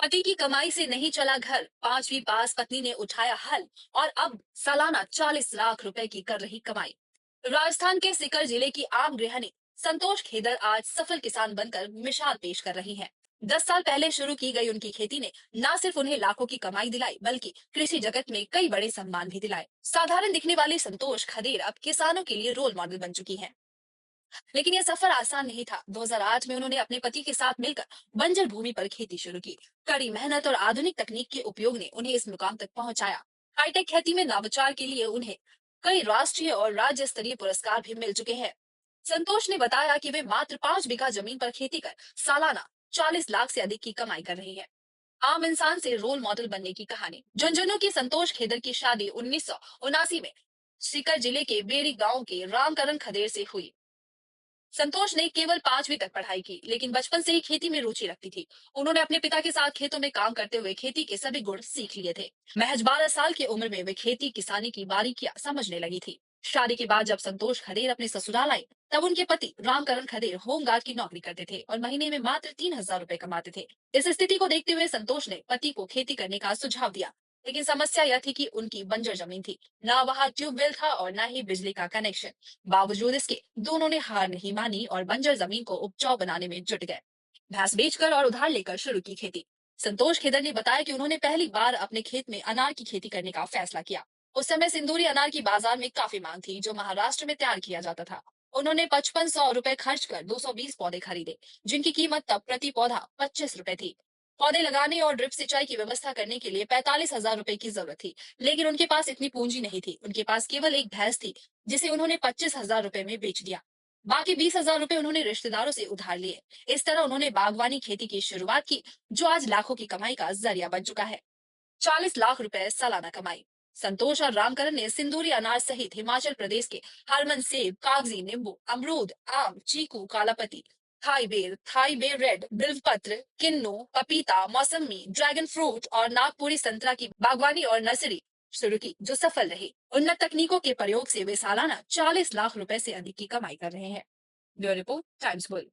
पति की कमाई से नहीं चला घर, पांचवी पास पत्नी ने उठाया हल और अब सालाना 40 लाख रुपए की कर रही कमाई। राजस्थान के सीकर जिले की आम गृहिणी संतोष खेदर आज सफल किसान बनकर मिसाल पेश कर रही हैं। 10 साल पहले शुरू की गई उनकी खेती ने न सिर्फ उन्हें लाखों की कमाई दिलाई, बल्कि कृषि जगत में कई बड़े सम्मान भी दिलाए। साधारण दिखने वाली संतोष खदेर अब किसानों के लिए रोल मॉडल बन चुकी हैं। लेकिन यह सफर आसान नहीं था। 2008 में उन्होंने अपने पति के साथ मिलकर बंजर भूमि पर खेती शुरू की। कड़ी मेहनत और आधुनिक तकनीक के उपयोग ने उन्हें इस मुकाम तक पहुंचाया। हाईटेक खेती में नवाचार के लिए उन्हें कई राष्ट्रीय और राज्य स्तरीय पुरस्कार भी मिल चुके हैं। संतोष ने बताया कि वे मात्र 5 बीघा जमीन पर खेती कर सालाना 40 लाख से अधिक की कमाई कर रही है। आम इंसान से रोल मॉडल बनने की कहानी। झुंझुनू की संतोष खेदर की शादी 1979 में सीकर जिले के बेरी गांव के रामकरण खदेर से हुई। संतोष ने केवल 5वीं तक पढ़ाई की, लेकिन बचपन से ही खेती में रुचि रखती थी। उन्होंने अपने पिता के साथ खेतों में काम करते हुए खेती के सभी गुण सीख लिए थे। महज 12 साल की उम्र में वे खेती किसानी की बारीकियां समझने लगी थी। शादी के बाद जब संतोष खदेर अपने ससुराल आई, तब उनके पति रामकरण खदेर होमगार्ड की नौकरी करते थे और महीने में मात्र 3,000 रुपए कमाते थे। इस स्थिति को देखते हुए संतोष ने पति को खेती करने का सुझाव दिया। लेकिन समस्या यह थी कि उनकी बंजर जमीन थी, ना वहां ट्यूबवेल था और ना ही बिजली का कनेक्शन। बावजूद इसके दोनों ने हार नहीं मानी और बंजर जमीन को उपजाऊ बनाने में जुट गए। भैंस बेचकर और उधार लेकर शुरू की खेती। संतोष खेदर ने बताया कि उन्होंने पहली बार अपने खेत में अनार की खेती करने का फैसला किया। उस समय सिंदूरी अनार की बाजार में काफी मांग थी, जो महाराष्ट्र में तैयार किया जाता था। उन्होंने 5500 रुपए खर्च कर 220 पौधे खरीदे, जिनकी कीमत तब प्रति पौधा 25 रुपए थी। पौधे लगाने और ड्रिप सिंचाई की व्यवस्था करने के लिए 45,000 रुपए की जरूरत थी। लेकिन उनके पास इतनी पूंजी नहीं थी। उनके पास केवल एक भैंस थी, जिसे उन्होंने 25,000 रुपए में बेच दिया। बाकी 20,000 रुपए उन्होंने रिश्तेदारों से उधार लिए। इस तरह उन्होंने बागवानी खेती की शुरुआत की, जो आज लाखों की कमाई का जरिया बन चुका है। 40 लाख रुपए सालाना कमाई। संतोष और रामकरण ने सिंदूरी अनार सहित हिमाचल प्रदेश के हरमन सेब, कागजी नींबू, अमरूद, आम, चीकू, कालापति, थाई बेर रेड, बिल्वपत्र, किन्नू, पपीता, मौसमी, ड्रैगन फ्रूट और नागपुरी संतरा की बागवानी और नर्सरी शुरू की, जो सफल रही। उन्नत तकनीकों के प्रयोग से वे सालाना 40 लाख रुपए से अधिक की कमाई कर रहे हैं। Bureau report, times bull.